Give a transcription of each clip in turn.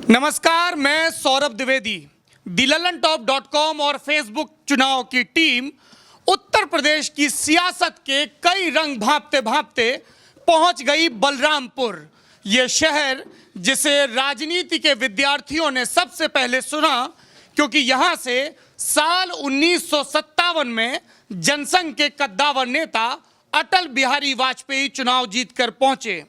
नमस्कार, मैं सौरभ द्विवेदी। दिललनटॉप.com और फेसबुक चुनाव की टीम उत्तर प्रदेश की सियासत के कई रंग भांपते भांपते पहुंच गई बलरामपुर। ये शहर जिसे राजनीति के विद्यार्थियों ने सबसे पहले सुना, क्योंकि यहां से साल 1957 में जनसंघ के कद्दावर नेता अटल बिहारी वाजपेयी चुनाव जीतकर पहुंचे।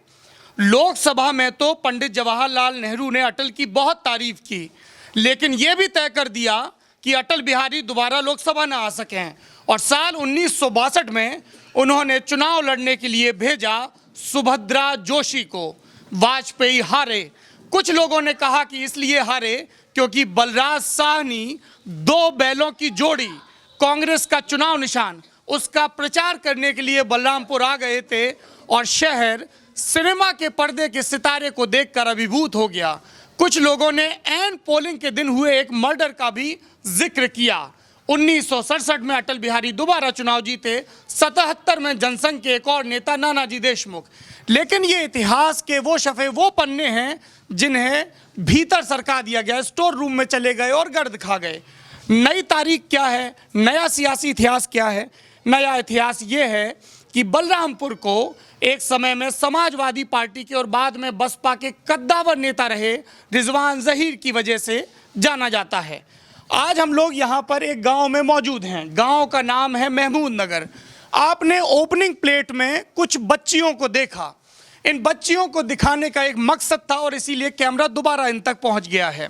लोकसभा में तो पंडित जवाहरलाल नेहरू ने अटल की बहुत तारीफ की, लेकिन यह भी तय कर दिया कि अटल बिहारी दोबारा लोकसभा न आ सकें और साल 1962 में उन्होंने चुनाव लड़ने के लिए भेजा सुभद्रा जोशी को। वाजपेयी हारे। कुछ लोगों ने कहा कि इसलिए हारे क्योंकि बलराज साहनी दो बैलों की जोड़ी, कांग्रेस का चुनाव निशान, उसका प्रचार करने के लिए बलरामपुर आ गए थे और शहर सिनेमा के पर्दे के सितारे को देखकर अभिभूत हो गया। कुछ लोगों ने एन पोलिंग के दिन हुए एक मर्डर का भी जिक्र किया। 1967 में अटल बिहारी दोबारा चुनाव जीते, 77 में जनसंघ के एक और नेता नानाजी देशमुख। लेकिन ये इतिहास के वो शफे, वो पन्ने हैं जिन्हें भीतर सरका दिया गया, स्टोर रूम में चले गए और गर्द खा गए। नई तारीख क्या है, नया सियासी इतिहास क्या है? नया इतिहास ये है कि बलरामपुर को एक समय में समाजवादी पार्टी के और बाद में बसपा के कद्दावर नेता रहे रिजवान जहीर की वजह से जाना जाता है। आज हम लोग यहाँ पर एक गांव में मौजूद हैं। गांव का नाम है महमूद नगर। आपने ओपनिंग प्लेट में कुछ बच्चियों को देखा। इन बच्चियों को दिखाने का एक मकसद था और इसीलिए कैमरा दोबारा इन तक पहुँच गया है।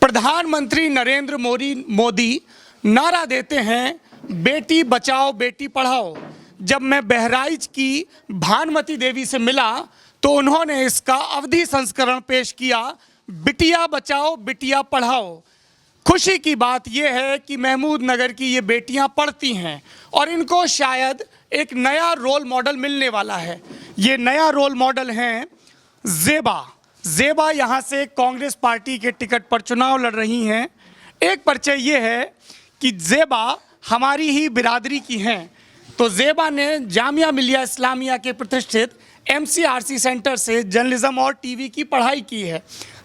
प्रधानमंत्री नरेंद्र मोदी नारा देते हैं, बेटी बचाओ बेटी पढ़ाओ। जब मैं बहराइच की भानुमति देवी से मिला तो उन्होंने इसका अवधि संस्करण पेश किया, बिटिया बचाओ बिटिया पढ़ाओ। खुशी की बात यह है कि महमूद नगर की ये बेटियां पढ़ती हैं और इनको शायद एक नया रोल मॉडल मिलने वाला है। ये नया रोल मॉडल हैं ज़ेबा यहाँ से कांग्रेस पार्टी के टिकट पर चुनाव लड़ रही हैं। एक परिचय ये है कि ज़ेबा हमारी ही बिरादरी की हैं। तो ज़ेबा ने जामिया मिलिया इस्लामिया के प्रतिष्ठित MCRC सेंटर से जर्नलिज्म और टीवी की पढ़ाई की है।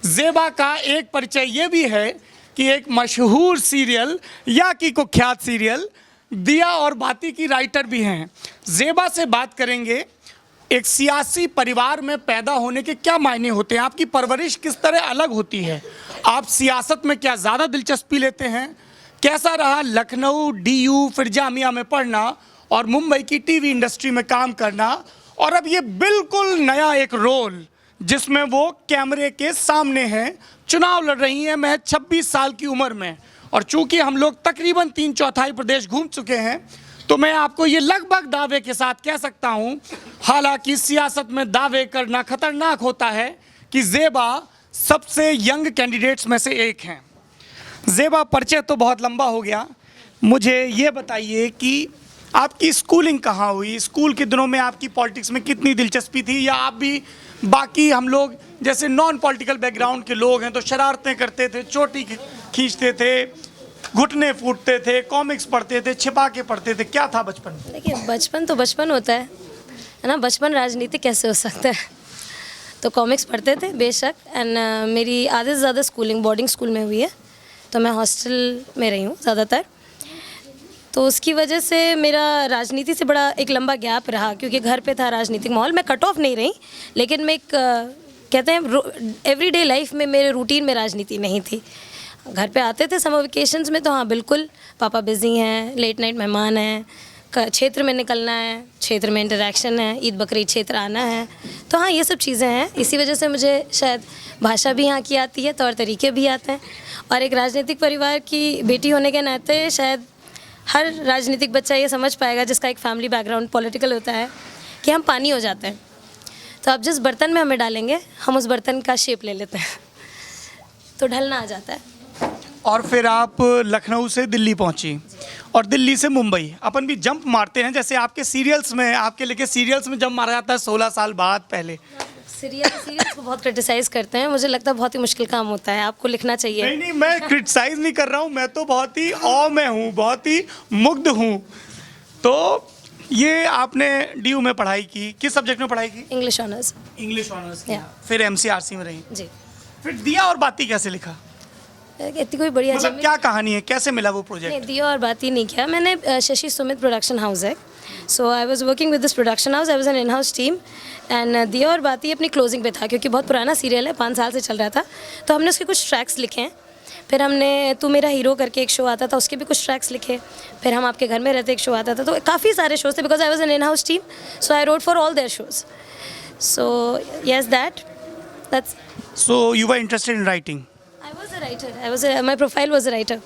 ज़ेबा का एक परिचय ये भी है कि एक मशहूर सीरियल या की कुख्यात सीरियल दिया और बाती की राइटर भी हैं। ज़ेबा से बात करेंगे, एक सियासी परिवार में पैदा होने के क्या मायने होते हैं, आपकी परवरिश किस तरह अलग होती है, आप सियासत में क्या ज़्यादा दिलचस्पी लेते हैं, कैसा रहा लखनऊ DU फिर जामिया में पढ़ना और मुंबई की टीवी इंडस्ट्री में काम करना, और अब ये बिल्कुल नया एक रोल जिसमें वो कैमरे के सामने हैं, चुनाव लड़ रही हैं महज 26 साल की उम्र में। और चूंकि हम लोग तकरीबन 3/4 प्रदेश घूम चुके हैं तो मैं आपको ये लगभग दावे के साथ कह सकता हूँ, हालांकि सियासत में दावे करना खतरनाक होता है, कि ज़ेबा सबसे यंग कैंडिडेट्स में से एक हैं। ज़ेबा, परिचय तो बहुत लंबा हो गया, मुझे ये बताइए कि आपकी स्कूलिंग कहाँ हुई? स्कूल के दिनों में आपकी पॉलिटिक्स में कितनी दिलचस्पी थी, या आप भी बाकी हम लोग जैसे नॉन पॉलिटिकल बैकग्राउंड के लोग हैं तो शरारतें करते थे, चोटी खींचते थे, घुटने फूटते थे, कॉमिक्स पढ़ते थे, छिपा के पढ़ते थे, क्या था बचपन? देखिए, बचपन तो बचपन होता है ना, बचपन राजनीति कैसे हो सकता है? तो कॉमिक्स पढ़ते थे बेशक। एंड मेरी आधे से ज़्यादा स्कूलिंग बोर्डिंग स्कूल में हुई है, तो मैं हॉस्टल में रही हूँ ज़्यादातर। तो उसकी वजह से मेरा राजनीति से बड़ा एक लंबा गैप रहा, क्योंकि घर पे था राजनीतिक माहौल। मैं कट ऑफ नहीं रही, लेकिन मैं एक कहते हैं एवरीडे लाइफ में मेरे रूटीन में राजनीति नहीं थी। घर पे आते थे समर वेकेशंस में तो हाँ बिल्कुल, पापा बिज़ी हैं, लेट नाइट मेहमान हैं, क्षेत्र में निकलना है, क्षेत्र में इंटरेक्शन है, ईद बकरीद क्षेत्र आना है, तो हाँ ये सब चीज़ें हैं। इसी वजह से मुझे शायद भाषा भी यहाँ की आती है, तौर तरीके भी आते हैं, और एक राजनीतिक परिवार की बेटी होने के नाते शायद हर राजनीतिक बच्चा ये समझ पाएगा जिसका एक फैमिली बैकग्राउंड पॉलिटिकल होता है, कि हम पानी हो जाते हैं। तो अब जिस बर्तन में हमें डालेंगे हम उस बर्तन का शेप ले लेते हैं, तो ढलना आ जाता है। और फिर आप लखनऊ से दिल्ली पहुंची और दिल्ली से मुंबई। अपन भी जंप मारते हैं, जैसे आपके सीरियल्स में, आपके लेके सीरियल्स में जंप मारा जाता है 16 साल बाद पहले। सीरियल्स को बहुत क्रिटिसाइज करते हैं, मुझे लगता है बहुत ही मुश्किल काम होता है, आपको लिखना चाहिए। नहीं, मैं क्रिटिसाइज नहीं कर रहा हूँ, मैं तो बहुत ही औ में हूँ, बहुत ही मुग्ध हूँ। तो ये आपने DU में पढ़ाई की, किस सब्जेक्ट में पढ़ाई की? English honours. इंग्लिश ऑनर्स किया, फिर MCRC में रही जी। फिर दिया और बाती कैसे लिखा? इतनी कोई बड़ी मतलब अजीब क्या कहानी है, कैसे मिला वो नहीं, प्रोजेक्ट? दिया और बात ही नहीं किया मैंने। शशि सुमित प्रोडक्शन हाउस है, so I was working with this production house, I was an in house team and Diya Aur बाती अपनी क्लोजिंग पे था, क्योंकि बहुत पुराना सीरियल है, 5 साल से चल रहा था। तो हमने उसके कुछ ट्रैक्स लिखे हैं। फिर हमने तू मेरा हीरो करके एक शो आता था, उसके भी कुछ ट्रैक्स लिखे। फिर हम आपके घर में रहते एक शो आता था। तो काफ़ी सारे शोज थे, because I was an in house team, so I wrote for all their shows. So yes that's so you were interested in writing. I was a writer, my profile was a writer.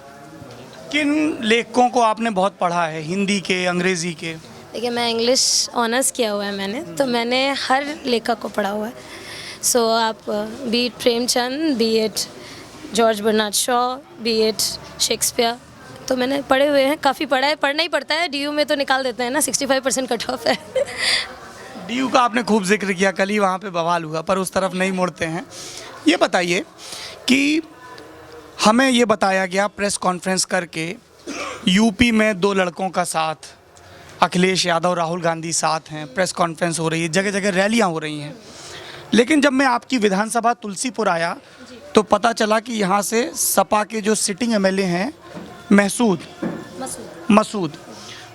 किन लेखकों को आपने बहुत पढ़ा है, हिंदी के, अंग्रेजी के? देखिए, मैं इंग्लिश ऑनर्स किया हुआ है मैंने, तो मैंने हर लेखक को पढ़ा हुआ है। सो आप be it Premchand, be it George Bernard Shaw, be it Shakespeare, तो मैंने पढ़े हुए हैं, काफ़ी पढ़ा है। पढ़ना ही पड़ता है, डीयू में तो निकाल देते हैं ना, 65% कट ऑफ है। डीयू का आपने खूब जिक्र किया, कल ही वहाँ पे बवाल हुआ, पर उस तरफ नहीं मुड़ते हैं। ये बताइए कि हमें ये बताया गया प्रेस कॉन्फ्रेंस करके, यूपी में 2 लड़कों का साथ, अखिलेश यादव, राहुल गांधी साथ हैं, प्रेस कॉन्फ्रेंस हो रही है, जगह जगह रैलियां हो रही हैं। लेकिन जब मैं आपकी विधानसभा तुलसीपुर आया तो पता चला कि यहाँ से सपा के जो सिटिंग एमएलए हैं मसूद,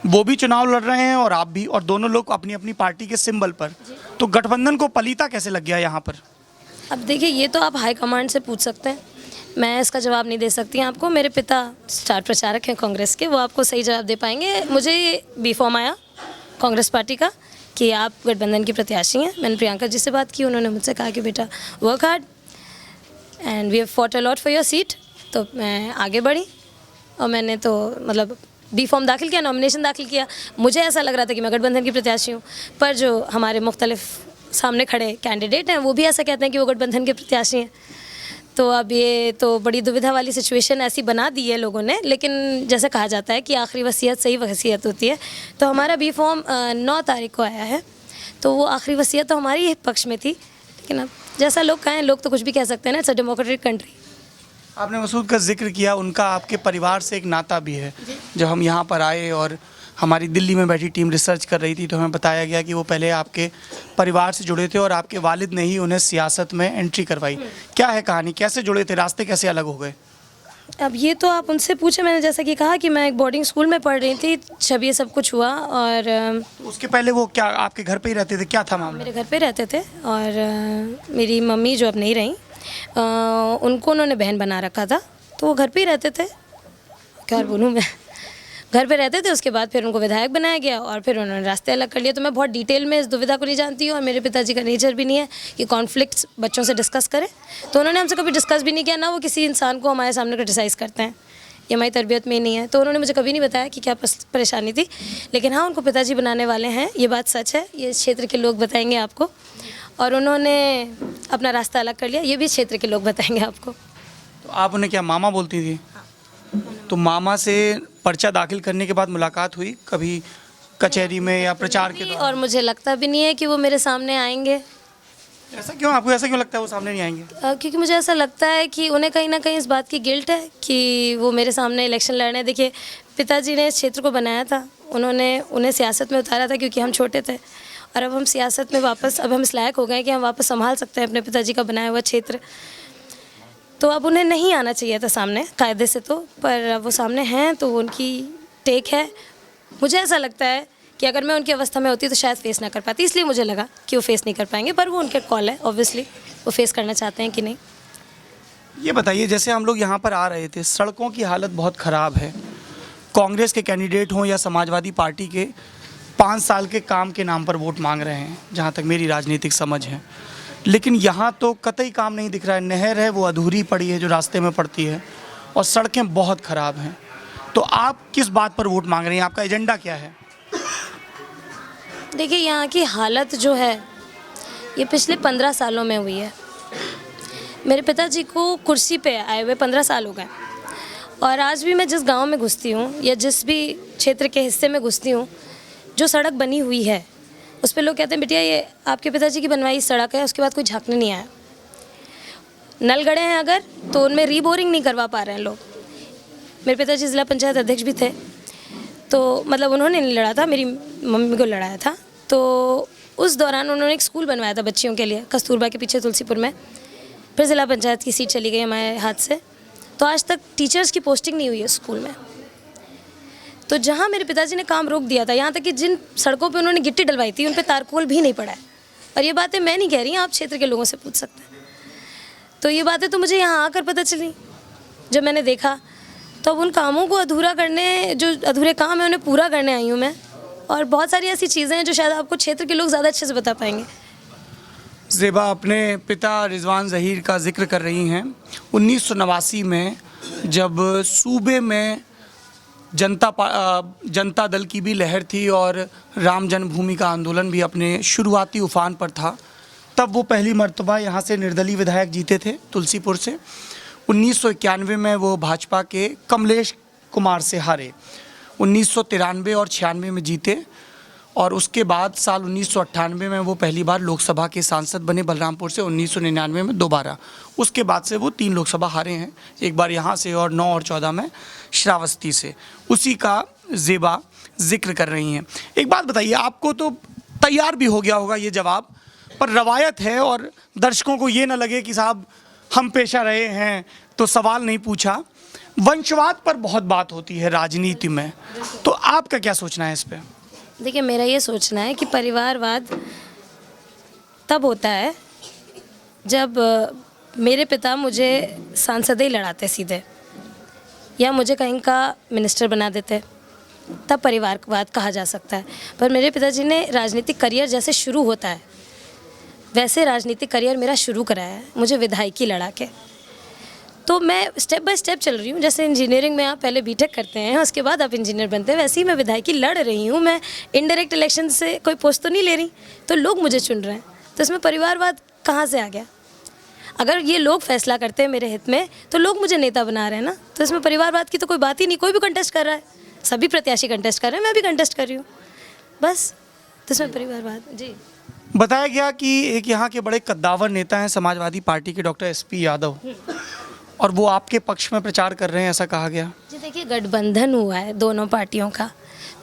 वो भी चुनाव लड़ रहे हैं और आप भी, और दोनों लोग अपनी अपनी पार्टी के सिंबल पर। तो गठबंधन को पलीता कैसे लग गया यहाँ पर? अब देखिए, ये तो आप हाईकमांड से पूछ सकते हैं, मैं इसका जवाब नहीं दे सकती आपको। मेरे पिता स्टार प्रचारक हैं कांग्रेस के, वो आपको सही जवाब दे पाएंगे। मुझे बी फॉर्म आया कांग्रेस पार्टी का कि आप गठबंधन की प्रत्याशी हैं। मैंने प्रियंका जी से बात की, उन्होंने मुझसे कहा कि बेटा work hard and we have fought a lot for your seat. तो मैं आगे बढ़ी और मैंने तो मतलब बी फॉर्म दाखिल किया, नॉमिनेशन दाखिल किया। मुझे ऐसा लग रहा था कि मैं गठबंधन की प्रत्याशी हूँ, पर जो हमारे मुख्तलिफ सामने खड़े कैंडिडेट हैं वो भी ऐसा कहते हैं कि वो गठबंधन के प्रत्याशी हैं। तो अब ये तो बड़ी दुविधा वाली सिचुएशन ऐसी बना दी है लोगों ने। लेकिन जैसे कहा जाता है कि आखिरी वसीयत सही वसीयत होती है, तो हमारा बी फॉर्म 9 तारीख को आया है, तो वो आखिरी वसीयत तो हमारी ही पक्ष में थी। लेकिन अब जैसा लोग कहें, लोग तो कुछ भी कह सकते हैं ना, इट्स अ डेमोक्रेटिक कंट्री। आपने मसूद का जिक्र किया, उनका आपके परिवार से एक नाता भी है। जब हम यहाँ पर आए और हमारी दिल्ली में बैठी टीम रिसर्च कर रही थी, तो हमें बताया गया कि वो पहले आपके परिवार से जुड़े थे और आपके वालिद ने ही उन्हें सियासत में एंट्री करवाई। क्या है कहानी, कैसे जुड़े थे, रास्ते कैसे अलग हो गए? अब ये तो आप उनसे पूछे। मैंने जैसा कि कहा कि मैं एक बोर्डिंग स्कूल में पढ़ रही थी, जब ये सब कुछ हुआ। और उसके पहले वो क्या आपके घर पे ही रहते थे, क्या था मामला? मेरे घर पे रहते थे, और मेरी मम्मी जो अब नहीं रहीं, उनको उन्होंने बहन बना रखा था, तो वो घर पे ही रहते थे। क्या बोलूँ मैं, घर पे रहते थे। उसके बाद फिर उनको विधायक बनाया गया और फिर उन्होंने रास्ते अलग कर लिए। तो मैं बहुत डिटेल में इस दुविधा को नहीं जानती हूँ, और मेरे पिताजी का नेचर भी नहीं है कि कॉन्फ्लिक्ट्स बच्चों से डिस्कस करें। तो उन्होंने हमसे कभी डिस्कस भी नहीं किया, ना वो किसी इंसान को हमारे सामने क्रिटिसाइज़ करते हैं, ये हमारी तरबियत में ही नहीं है। तो उन्होंने मुझे कभी नहीं बताया कि क्या परेशानी थी। लेकिन हाँ, उनको पिताजी बनाने वाले हैं, ये बात सच है, ये क्षेत्र के लोग बताएंगे आपको। और उन्होंने अपना रास्ता अलग कर लिया, ये भी क्षेत्र के लोग बताएंगे आपको। तो आप उन्हें क्या मामा बोलती थी? तो मामा से पर्चा दाखिल करने के बाद मुलाकात हुई कभी कचहरी में या प्रचार के दौरान? और मुझे लगता भी नहीं है कि वो मेरे सामने आएंगे। ऐसा क्यों, आपको ऐसा क्यों लगता है वो सामने नहीं आएंगे? क्योंकि मुझे ऐसा लगता है कि उन्हें कहीं ना कहीं इस बात की गिल्ट है कि वो मेरे सामने इलेक्शन लड़ने। देखिए, पिताजी ने इस क्षेत्र को बनाया था, उन्होंने उन्हें सियासत में उतारा था क्योंकि हम छोटे थे, और अब हम सियासत में वापस, अब हम इस लायक हो गए कि हम वापस संभाल सकते हैं अपने पिताजी का बनाया हुआ क्षेत्र। तो अब उन्हें नहीं आना चाहिए था सामने कायदे से, तो पर अब वो सामने हैं, तो उनकी टेक है। मुझे ऐसा लगता है कि अगर मैं उनकी अवस्था में होती तो शायद फेस ना कर पाती, इसलिए मुझे लगा कि वो फेस नहीं कर पाएंगे। पर वो उनके कॉल है, ऑब्वियसली वो फेस करना चाहते हैं कि नहीं। ये बताइए, जैसे हम लोग यहाँ पर आ रहे थे, सड़कों की हालत बहुत ख़राब है। कांग्रेस के कैंडिडेट हों या समाजवादी पार्टी के, 5 साल के काम के नाम पर वोट मांग रहे हैं, जहाँ तक मेरी राजनीतिक समझ है। लेकिन यहाँ तो कतई काम नहीं दिख रहा है। नहर है वो अधूरी पड़ी है जो रास्ते में पड़ती है, और सड़कें बहुत ख़राब हैं। तो आप किस बात पर वोट मांग रहे हैं, आपका एजेंडा क्या है? देखिए, यहाँ की हालत जो है ये पिछले 15 सालों में हुई है। मेरे पिताजी को कुर्सी पे आए हुए 15 साल हो गए, और आज भी मैं जिस गांव में घुसती हूँ या जिस भी क्षेत्र के हिस्से में घुसती हूँ, जो सड़क बनी हुई है उस पर लोग कहते हैं बिटिया ये आपके पिताजी की बनवाई सड़क है, उसके बाद कोई झांकने नहीं आया। नल गड़े हैं अगर, तो उनमें रीबोरिंग नहीं करवा पा रहे हैं लोग। मेरे पिताजी ज़िला पंचायत अध्यक्ष भी थे, तो मतलब उन्होंने नहीं लड़ा था, मेरी मम्मी को लड़ाया था। तो उस दौरान उन्होंने एक स्कूल बनवाया था बच्चियों के लिए, कस्तूरबा के पीछे तुलसीपुर में। फिर ज़िला पंचायत की सीट चली गई हमारे हाथ से। तो आज तक टीचर्स की पोस्टिंग नहीं हुई है स्कूल में। तो जहाँ मेरे पिताजी ने काम रोक दिया था, यहाँ तक कि जिन सड़कों पे उन्होंने गिट्टी डलवाई थी उन पे तारकोल भी नहीं पड़ा है। और ये बातें मैं नहीं कह रही, आप क्षेत्र के लोगों से पूछ सकते हैं। तो ये बातें तो मुझे यहाँ आकर पता चली जब मैंने देखा। तो उन कामों को अधूरा करने, जो अधूरे काम है उन्हें पूरा करने आई हूँ मैं। और बहुत सारी ऐसी चीज़ें हैं जो शायद आपको क्षेत्र के लोग ज़्यादा अच्छे से बता पाएंगे। ज़ेबा अपने पिता रिजवान ज़हीर का जिक्र कर रही हैं। 1989 में जब सूबे में जनता दल की भी लहर थी और राम जन्मभूमि का आंदोलन भी अपने शुरुआती उफान पर था, तब वो पहली मर्तबा यहाँ से निर्दलीय विधायक जीते थे तुलसीपुर से। 1991 में वो भाजपा के कमलेश कुमार से हारे। 1993 और 96 में जीते और उसके बाद साल 1998 में वो पहली बार लोकसभा के सांसद बने बलरामपुर से। 1999 में दोबारा। उसके बाद से वो 3 लोकसभा हारे हैं, एक बार यहाँ से और 9 और 14 में श्रावस्ती से। उसी का ज़ेबा जिक्र कर रही हैं। एक बात बताइए, आपको तो तैयार भी हो गया होगा ये जवाब, पर रवायत है और दर्शकों को ये ना लगे कि साहब हम पेशा रहे हैं तो सवाल नहीं पूछा। वंशवाद पर बहुत बात होती है राजनीति में, तो आपका क्या सोचना है इस पर? देखिए, मेरा ये सोचना है कि परिवारवाद तब होता है जब मेरे पिता मुझे सांसद ही लड़ाते सीधे, या मुझे कहीं का मिनिस्टर बना देते, तब परिवारवाद कहा जा सकता है। पर मेरे पिताजी ने राजनीतिक करियर जैसे शुरू होता है वैसे राजनीतिक करियर मेरा शुरू कराया है, मुझे विधायकी लड़ा के। तो मैं स्टेप बाय स्टेप चल रही हूँ। जैसे इंजीनियरिंग में आप पहले बीटेक करते हैं, उसके बाद आप इंजीनियर बनते हैं, वैसे ही मैं विधायकी लड़ रही हूँ। मैं इनडायरेक्ट इलेक्शन से कोई पोस्ट तो नहीं ले रही, तो लोग मुझे चुन रहे हैं। तो इसमें परिवारवाद कहाँ से आ गया? अगर ये लोग फैसला करते हैं मेरे हित में, तो लोग मुझे नेता बना रहे हैं ना। तो इसमें परिवारवाद की तो कोई बात ही नहीं। कोई भी कंटेस्ट कर रहा है, सभी प्रत्याशी कंटेस्ट कर रहे हैं, मैं भी कंटेस्ट कर रही हूँ, बस। तो इसमें परिवारवाद जी। बताया गया कि एक यहाँ के बड़े कद्दावर नेता हैं समाजवादी पार्टी के डॉक्टर SP यादव, और वो आपके पक्ष में प्रचार कर रहे हैं, ऐसा कहा गया। जी देखिए, गठबंधन हुआ है दोनों पार्टियों का।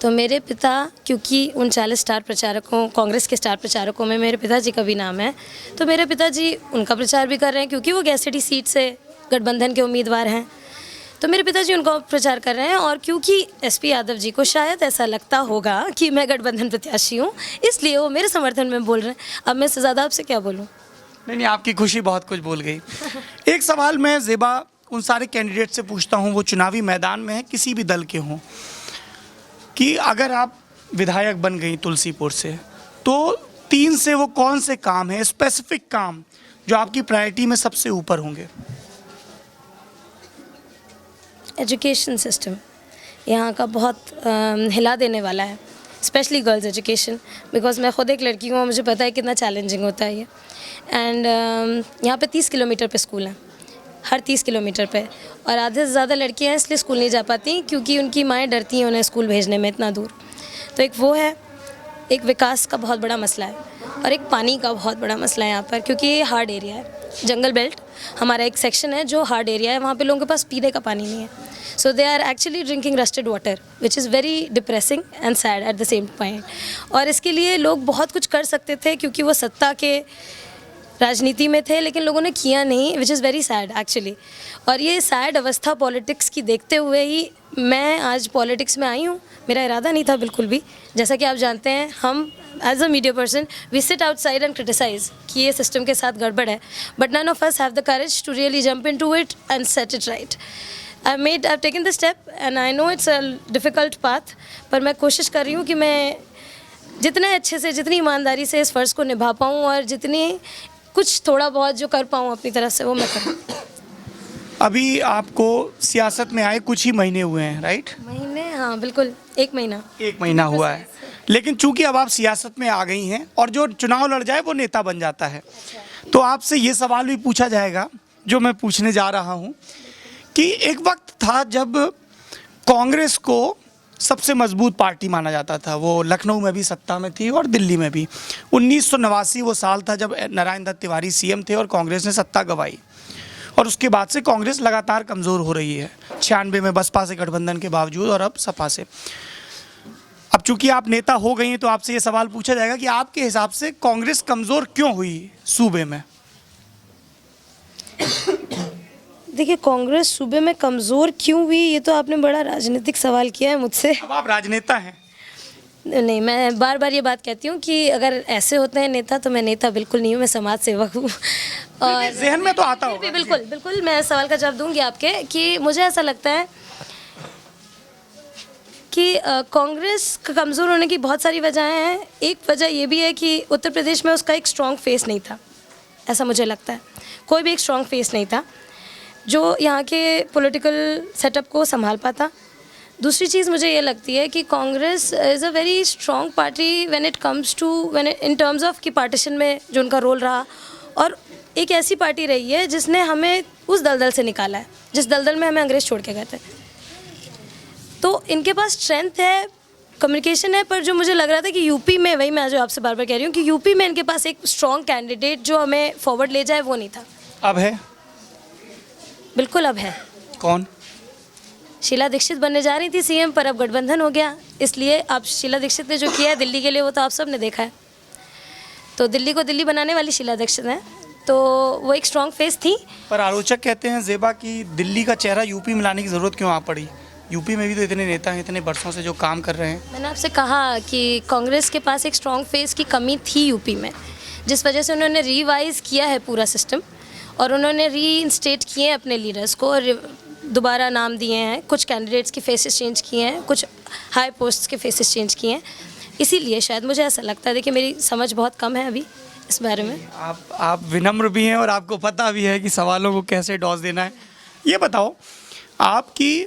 तो मेरे पिता, क्योंकि उन 40 स्टार प्रचारकों, कांग्रेस के स्टार प्रचारकों में मेरे पिताजी का भी नाम है, तो मेरे पिताजी उनका प्रचार भी कर रहे हैं, क्योंकि वो गैसेटी सीट से गठबंधन के उम्मीदवार हैं। तो मेरे पिताजी उनको प्रचार कर रहे हैं। और क्योंकि SP यादव जी को शायद ऐसा लगता होगा कि मैं गठबंधन प्रत्याशी हूँ, इसलिए वो मेरे समर्थन में बोल रहे हैं। अब मैं इससे ज़्यादा आपसे क्या बोलूँ? नहीं, आपकी खुशी बहुत कुछ बोल गई। एक सवाल मैं ज़ेबा उन सारे कैंडिडेट से पूछता हूँ, वो चुनावी मैदान में है, किसी भी दल के हों, कि अगर आप विधायक बन गई तुलसीपुर से, तो 3 से वो कौन से काम हैं, स्पेसिफिक काम, जो आपकी प्रायोरिटी में सबसे ऊपर होंगे? एजुकेशन सिस्टम यहाँ का बहुत हिला देने वाला है, स्पेशली गर्ल्स एजुकेशन। बिकॉज मैं खुद एक लड़की हूँ, मुझे पता है कितना चैलेंजिंग होता है ये। एंड यहाँ पे 30 किलोमीटर पे स्कूल हैं, हर 30 किलोमीटर पे, और आधे से ज़्यादा लड़कियाँ हैं इसलिए स्कूल नहीं जा पाती, क्योंकि उनकी माएँ डरती हैं उन्हें स्कूल भेजने में इतना दूर। तो एक वो है, एक विकास का बहुत बड़ा मसला है, और एक पानी का बहुत बड़ा मसला है यहाँ पर, क्योंकि ये हार्ड एरिया है। जंगल बेल्ट हमारा एक सेक्शन है जो हार्ड एरिया है, वहाँ पे लोगों के पास पीने का पानी नहीं है। So they are actually drinking rusted water, which is very depressing and sad at the same point. और इसके लिए लोग बहुत कुछ कर सकते थे, क्योंकि वो सत्ता के राजनीति में थे, लेकिन लोगों ने किया नहीं, विच इज़ वेरी सैड एक्चुअली। और ये सैड अवस्था पॉलिटिक्स की देखते हुए ही मैं आज पॉलिटिक्स में आई हूँ। मेरा इरादा नहीं था बिल्कुल भी। जैसा कि आप जानते हैं, हम as a media person we sit outside and criticise कि ये सिस्टम के साथ गड़बड़ है, but none of us have the courage to really jump into it and set it right. I've taken the step and I know it's a difficult path, पर मैं कोशिश कर रही हूँ कि मैं जितने अच्छे से, जितनी ईमानदारी से इस फ़र्ज़ को निभा पाऊँ, और जितनी कुछ थोड़ा बहुत जो कर पाऊँ अपनी तरफ से, वो मैं करूँ। अभी आपको सियासत में आए कुछ ही महीने हुए हैं, राइट? महीने, हाँ बिल्कुल, 1 महीना। 1 महीना हुआ है, लेकिन चूंकि अब आप सियासत में आ गई हैं, और जो चुनाव लड़ जाए वो नेता बन जाता है। तो आपसे ये सवाल भी पूछा जाएगा जो मैं पूछने जा रहा हूँ, कि एक वक्त था जब कांग्रेस को सबसे मजबूत पार्टी माना जाता था। वो लखनऊ में भी सत्ता में थी और दिल्ली में भी। 1989 वो साल था जब नारायण दत्त तिवारी CM थे और कांग्रेस ने सत्ता गंवाई, और उसके बाद से कांग्रेस लगातार कमज़ोर हो रही है। 96 में बसपा से गठबंधन के बावजूद, और अब सपा से। अब चूंकि आप नेता हो गई हैं, तो आपसे ये सवाल पूछा जाएगा कि आपके हिसाब से कांग्रेस कमज़ोर क्यों हुई सूबे में? देखिए, कांग्रेस सूबे में कमज़ोर क्यों हुई, ये तो आपने बड़ा राजनीतिक सवाल किया है मुझसे। अब आप राजनेता हैं। नहीं, मैं बार बार ये बात कहती हूँ कि अगर ऐसे होते हैं नेता, तो मैं नेता बिल्कुल नहीं हूँ, मैं समाज सेवक हूँ। और जहन में तो आता फिर भी होगा। बिल्कुल बिल्कुल मैं सवाल का जवाब दूंगी आपके कि मुझे ऐसा लगता है कि कांग्रेस का कमज़ोर होने की बहुत सारी वजहें हैं। एक वजह ये भी है कि उत्तर प्रदेश में उसका एक स्ट्रॉन्ग फेस नहीं था, ऐसा मुझे लगता है। कोई भी एक स्ट्रॉन्ग फेस नहीं था जो यहाँ के पॉलिटिकल सेटअप को संभाल पाता। दूसरी चीज़ मुझे ये लगती है कि Congress is a very strong party when it comes to in terms of कि पार्टीशन में जो उनका रोल रहा, और एक ऐसी पार्टी रही है जिसने हमें उस दलदल से निकाला है जिस दलदल में हमें अंग्रेज़ छोड़ के गए थे। तो इनके पास स्ट्रेंथ है, कम्युनिकेशन है, पर जो मुझे लग रहा था कि यूपी में, वही मैं जो आपसे बार बार कह रही हूँ कि यूपी में इनके पास एक स्ट्रॉन्ग कैंडिडेट जो हमें फॉरवर्ड ले जाए, वो नहीं था। अब है? बिल्कुल अब है। कौन? शीला दीक्षित बनने जा रही थी सीएम, पर अब गठबंधन हो गया। इसलिए अब शीला दीक्षित ने जो किया है दिल्ली के लिए, वो तो आप सब ने देखा है। तो दिल्ली को दिल्ली बनाने वाली शीला दीक्षित है, तो वो एक स्ट्रॉन्ग फेस थी। पर आलोचक कहते हैं ज़ेबा कि दिल्ली का चेहरा यूपी में लाने की ज़रूरत क्यों आ पड़ी? यूपी में भी तो इतने नेता हैं, इतने बरसों से जो काम कर रहे हैं। मैंने आपसे कहा कि कांग्रेस के पास एक स्ट्रॉन्ग फेस की कमी थी यूपी में, जिस वजह से उन्होंने रिवाइज किया है पूरा सिस्टम, और उन्होंने री इंस्टेट किए हैं अपने लीडर्स को, और दोबारा नाम दिए हैं, कुछ कैंडिडेट्स के फेसेस चेंज किए हैं, कुछ हाई पोस्ट्स के फेसेस चेंज किए हैं। इसीलिए शायद मुझे ऐसा लगता है। देखिए, मेरी समझ बहुत कम है अभी इस बारे में। आप विनम्र भी हैं और आपको पता भी है कि सवालों को कैसे डॉस देना है। ये बताओ आपकी,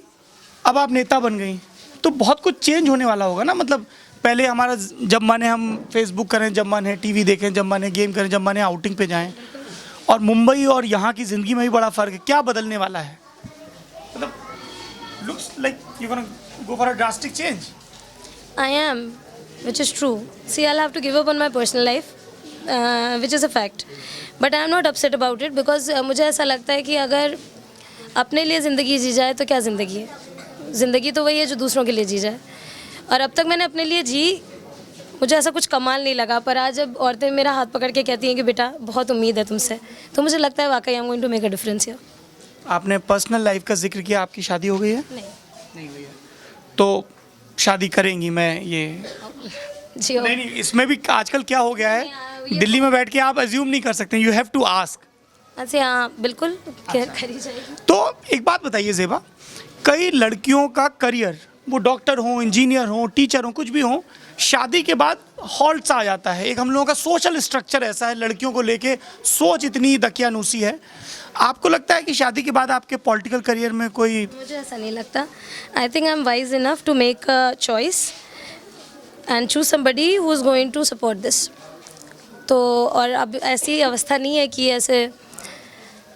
अब आप नेता बन गई तो बहुत कुछ चेंज होने वाला होगा ना। मतलब पहले हमारा जब मन है हम फेसबुक करें, जब मन है टीवी देखें, जब मन है गेम करें, जब मन है आउटिंग पे जाएं, और मुंबई और यहाँ की ज़िंदगी में भी बड़ा फ़र्क है। क्या बदलने वाला है? मतलब looks like you gonna go for a drastic change. I am, which is true. See, I'll have to give up on my personal life, which is a fact. But I am not upset about it because मुझे ऐसा लगता है कि अगर अपने लिए ज़िंदगी जी जाए तो क्या ज़िंदगी है? ज़िंदगी तो वही है जो दूसरों के लिए जी जाए। और अब तक मैंने अपने लिए जी, मुझे ऐसा कुछ कमाल नहीं लगा। पर आज जब औरतें मेरा हाथ पकड़ के कहती हैं कि बेटा बहुत उम्मीद है तुमसे, तो मुझे लगता है वाकई I am going to make a difference here. आपने पर्सनल लाइफ का जिक्र किया, आपकी शादी हो गई है? नहीं हुई है। तो शादी करेंगी, मैं ये जी हो। नहीं, इसमें भी आजकल क्या हो गया है, दिल्ली में बैठ के आप अज्यूम नहीं कर सकते, यू हैव टू आस्क। अच्छा, हाँ बिल्कुल करी जाएगी। तो एक बात बताइए ज़ेबा, कई लड़कियों का करियर, वो डॉक्टर हो, इंजीनियर हो, टीचर हो, कुछ भी हो, शादी के बाद हॉल्ट सा आ जाता है। एक हम लोगों का सोशल स्ट्रक्चर ऐसा है, लड़कियों को लेके सोच इतनी दकियानूसी है। आपको लगता है कि शादी के बाद आपके पॉलिटिकल करियर में कोई? मुझे ऐसा नहीं लगता। I think I am wise enough to make a choice and choose somebody who is going to support this. तो और अब ऐसी अवस्था नहीं है कि ऐसे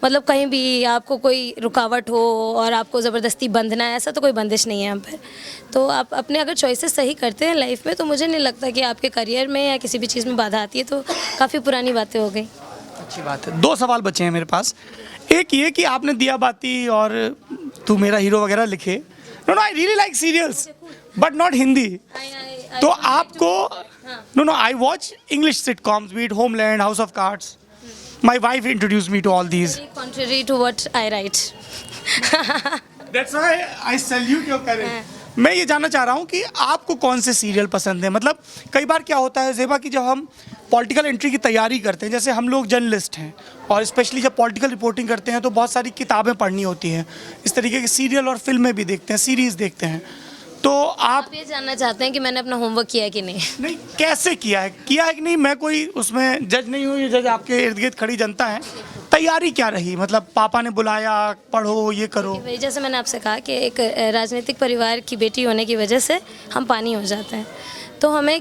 मतलब कहीं भी आपको कोई रुकावट हो और आपको ज़बरदस्ती बंधना है, ऐसा तो कोई बंदिश नहीं है हम पे। तो आप अपने अगर चॉइसेस सही करते हैं लाइफ में, तो मुझे नहीं लगता कि आपके करियर में या किसी भी चीज़ में बाधा आती है। तो काफ़ी पुरानी बातें हो गई। अच्छी बात है। 2 सवाल बचे हैं मेरे पास। एक ये कि आपने दिया बाती और तू मेरा हीरो वगैरह लिखे। No I really like serials but not Hindi. तो आपको no I watch English sitcoms, be it Homeland, House of Cards. My wife introduced me to all these. Contrary to what I write. That's why I salute your courage. मैं ये जानना चाह रहा हूँ कि आपको कौन से सीरियल पसंद है। मतलब कई बार क्या होता है ज़ेबा कि जब हम पॉलिटिकल एंट्री की तैयारी करते हैं, जैसे हम लोग जर्नलिस्ट हैं और स्पेशली जब पॉलिटिकल रिपोर्टिंग करते हैं तो बहुत सारी किताबें पढ़नी होती हैं, इस तरीके के सीरियल और फिल्में भी देखते हैं, सीरीज़ देखते हैं। तो आप ये जानना चाहते हैं कि मैंने अपना होमवर्क किया है कि नहीं? नहीं, कैसे किया है कि नहीं? मैं कोई उसमें जज नहीं हूँ, ये जज आपके इर्द गिर्द खड़ी जनता है। तैयारी क्या रही? मतलब पापा ने बुलाया, पढ़ो, ये करो? वही जैसे मैंने आपसे कहा कि एक राजनीतिक परिवार की बेटी होने की वजह से हम पानी हो जाते हैं, तो हमें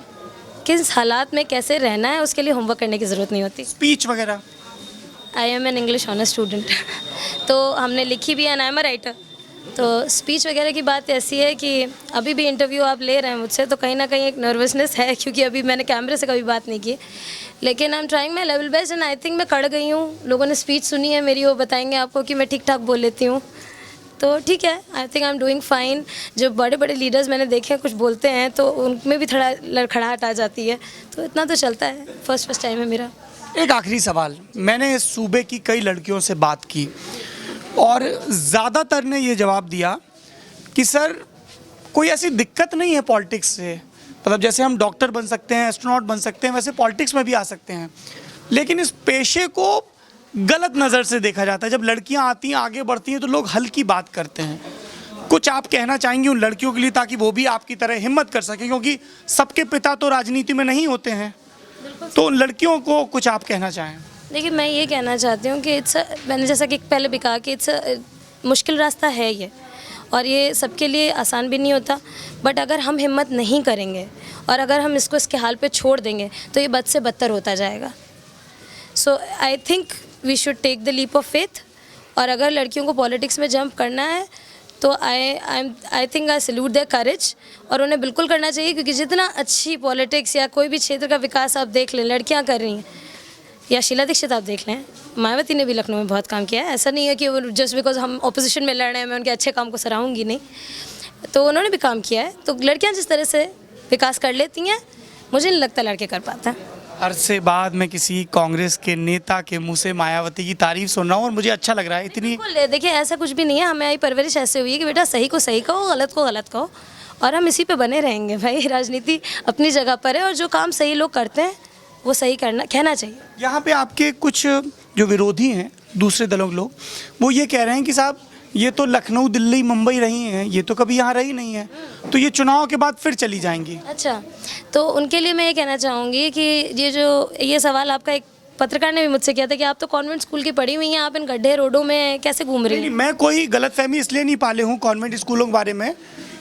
किस हालात में कैसे रहना है उसके लिए होमवर्क करने की ज़रूरत नहीं होती। स्पीच वगैरह? I am an English honour student तो हमने लिखी भी है, and I am a writer. तो स्पीच वगैरह की बात ऐसी है कि अभी भी इंटरव्यू आप ले रहे हैं मुझसे, तो कहीं ना कहीं एक नर्वसनेस है, क्योंकि अभी मैंने कैमरे से कभी बात नहीं की। लेकिन I am trying my level best and I think मैं कड़ गई हूँ। लोगों ने स्पीच सुनी है मेरी, वो बताएंगे आपको कि मैं ठीक ठाक बोल लेती हूँ। तो ठीक है, आई think I am doing fine. जो बड़े बड़े लीडर्स मैंने देखे हैं कुछ बोलते हैं तो उनमें भी थोड़ा लड़खड़ाहट आ जाती है, तो इतना तो चलता है। फर्स्ट टाइम है मेरा। एक आखिरी सवाल, मैंने इस सूबे की कई लड़कियों से बात की और ज़्यादातर ने ये जवाब दिया कि सर कोई ऐसी दिक्कत नहीं है पॉलिटिक्स से, मतलब जैसे हम डॉक्टर बन सकते हैं, एस्ट्रोनॉट बन सकते हैं, वैसे पॉलिटिक्स में भी आ सकते हैं, लेकिन इस पेशे को गलत नज़र से देखा जाता है। जब लड़कियां आती हैं, आगे बढ़ती हैं, तो लोग हल्की बात करते हैं। कुछ आप कहना चाहेंगे उन लड़कियों के लिए ताकि वो भी आपकी तरह हिम्मत कर सकें, क्योंकि सबके पिता तो राजनीति में नहीं होते हैं, तो उन लड़कियों को कुछ आप कहना चाहें? देखिए, मैं ये कहना चाहती हूँ कि मैंने जैसा कि पहले भी कहा कि मुश्किल रास्ता है ये, और ये सबके लिए आसान भी नहीं होता, बट अगर हम हिम्मत नहीं करेंगे और अगर हम इसके हाल पे छोड़ देंगे तो ये बद से बदतर होता जाएगा। So I think we should take the leap of faith, और अगर लड़कियों को पॉलिटिक्स में जंप करना है तो आई थिंक आई सैल्यूट देयर करेज, और उन्हें बिल्कुल करना चाहिए, क्योंकि जितना अच्छी पॉलिटिक्स या कोई भी क्षेत्र का विकास आप देख लें, लड़कियां कर रही हैं, या शीला दीक्षित आप देख लें, मायावती ने भी लखनऊ में बहुत काम किया है। ऐसा नहीं है कि जस्ट बिकॉज हम ऑपोजिशन में लड़ रहे हैं मैं उनके अच्छे काम को सराहूँगी नहीं, तो उन्होंने भी काम किया है। तो लड़कियाँ जिस तरह से विकास कर लेती हैं, मुझे नहीं लगता लड़के कर पाते हैं। अरसे बाद मैं किसी कांग्रेस के नेता के मुंह से मायावती की तारीफ सुन रहा हूँ और मुझे अच्छा लग रहा है। इतनी देखिए, ऐसा कुछ भी नहीं है, हमें आई परवरिश ऐसे हुई है कि बेटा सही को सही कहो, गलत को गलत कहो, और हम इसी पे बने रहेंगे। भाई, राजनीति अपनी जगह पर है और जो काम सही लोग करते हैं वो सही कहना चाहिए। यहाँ पे आपके कुछ जो विरोधी हैं, दूसरे दलों के लोग, वो ये कह रहे हैं कि साहब ये तो लखनऊ, दिल्ली, मुंबई रही हैं, ये तो कभी यहाँ रही नहीं है, तो ये चुनाव के बाद फिर चली जाएंगी। अच्छा, तो उनके लिए मैं ये कहना चाहूँगी कि ये सवाल आपका एक पत्रकार ने भी मुझसे किया था कि आप तो कॉन्वेंट स्कूल की पढ़ी हुई हैं, आप इन गड्ढे रोडों में कैसे घूम रही हैं? मैं कोई गलतफहमी इसलिए नहीं पाले हूँ कॉन्वेंट स्कूलों के बारे में,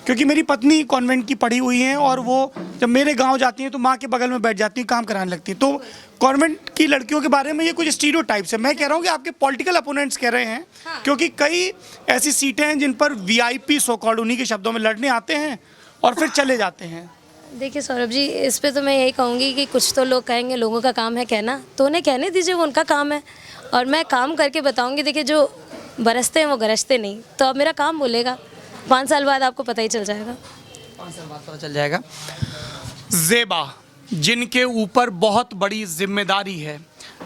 क्योंकि मेरी पत्नी कॉन्वेंट की पढ़ी हुई हैं और वो जब मेरे गांव जाती हैं तो माँ के बगल में बैठ जाती हैं, काम कराने लगती हैं। तो कॉन्वेंट की लड़कियों के बारे में ये कुछ स्टीरियोटाइप्स है। मैं कह रहा हूँ कि आपके पॉलिटिकल अपोनेंट्स कह रहे हैं, क्योंकि कई ऐसी सीटें हैं जिन पर वीआईपी सो कॉल्ड, उन्हीं के शब्दों में, लड़ने आते हैं और फिर चले जाते हैं। देखिए सौरभ जी, इस पे तो मैं यही कहूँगी कि कुछ तो लोग कहेंगे लोगों का काम है कहना, तो उन्हें कहने दीजिए, वो उनका काम है, और मैं काम करके बताऊँगी। देखिए, जो बरसते हैं वो गरजते नहीं, तो अब मेरा काम बोलेगा, 5 साल बाद आपको पता ही चल जाएगा। 5 साल बाद पता चल जाएगा। ज़ेबा, जिनके ऊपर बहुत बड़ी जिम्मेदारी है।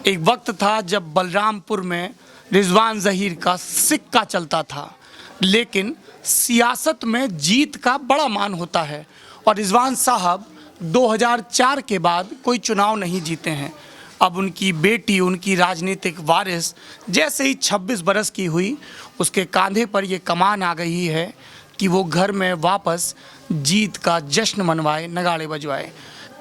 एक वक्त था जब बलरामपुर में रिजवान ज़हीर का सिक्का चलता था, लेकिन सियासत में जीत का बड़ा मान होता है, और रिजवान साहब 2004 के बाद कोई चुनाव नहीं जीते हैं। अब उनकी बेटी, उनकी राजनीतिक वारिस, जैसे ही 26 बरस की हुई, उसके कांधे पर ये कमान आ गई है कि वो घर में वापस जीत का जश्न मनवाए, नगाड़े बजवाए।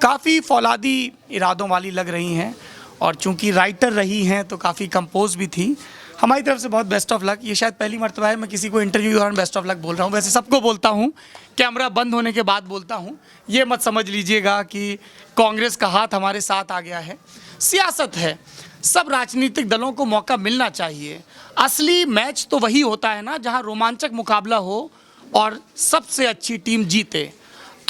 काफ़ी फौलादी इरादों वाली लग रही हैं, और चूंकि राइटर रही हैं तो काफ़ी कंपोज भी थी। हमारी तरफ से बहुत बेस्ट ऑफ लक। ये शायद पहली मर्तबा है मैं किसी को इंटरव्यू के दौरान बेस्ट ऑफ लक बोल रहा हूँ, वैसे सबको बोलता हूँ, कैमरा बंद होने के बाद बोलता हूँ। ये मत समझ लीजिएगा कि कांग्रेस का हाथ हमारे साथ आ गया है। सियासत है, सब राजनीतिक दलों को मौका मिलना चाहिए। असली मैच तो वही होता है ना जहाँ रोमांचक मुकाबला हो और सबसे अच्छी टीम जीते।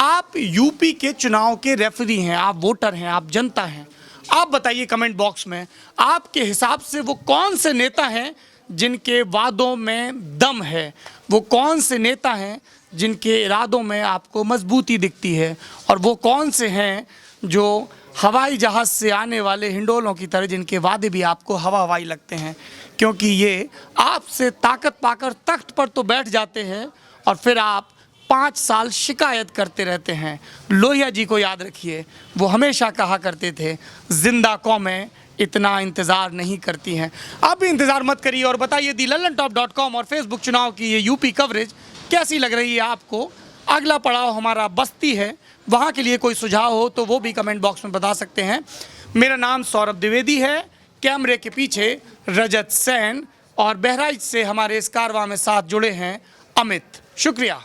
आप यूपी के चुनाव के रेफरी हैं, आप वोटर हैं, आप जनता हैं। आप बताइए कमेंट बॉक्स में, आपके हिसाब से वो कौन से नेता हैं जिनके वादों में दम है, वो कौन से नेता हैं जिनके इरादों में आपको मजबूती दिखती है, और वो कौन से हैं जो हवाई जहाज़ से आने वाले हिंडोलों की तरह जिनके वादे भी आपको हवा हवाई लगते हैं, क्योंकि ये आपसे ताकत पाकर तख्त पर तो बैठ जाते हैं और फिर आप 5 साल शिकायत करते रहते हैं। लोहिया जी को याद रखिए, वो हमेशा कहा करते थे, जिंदा कौमें इतना इंतज़ार नहीं करती हैं। आप भी इंतज़ार मत करिए और बताइए thelalantop.com और फेसबुक चुनाव की ये यूपी कवरेज कैसी लग रही है आपको। अगला पड़ाव हमारा बस्ती है, वहाँ के लिए कोई सुझाव हो तो वो भी कमेंट बॉक्स में बता सकते हैं। मेरा नाम सौरभ द्विवेदी है, कैमरे के पीछे रजत सैन, और बहराइच से हमारे इस कारवां में साथ जुड़े हैं अमित। शुक्रिया।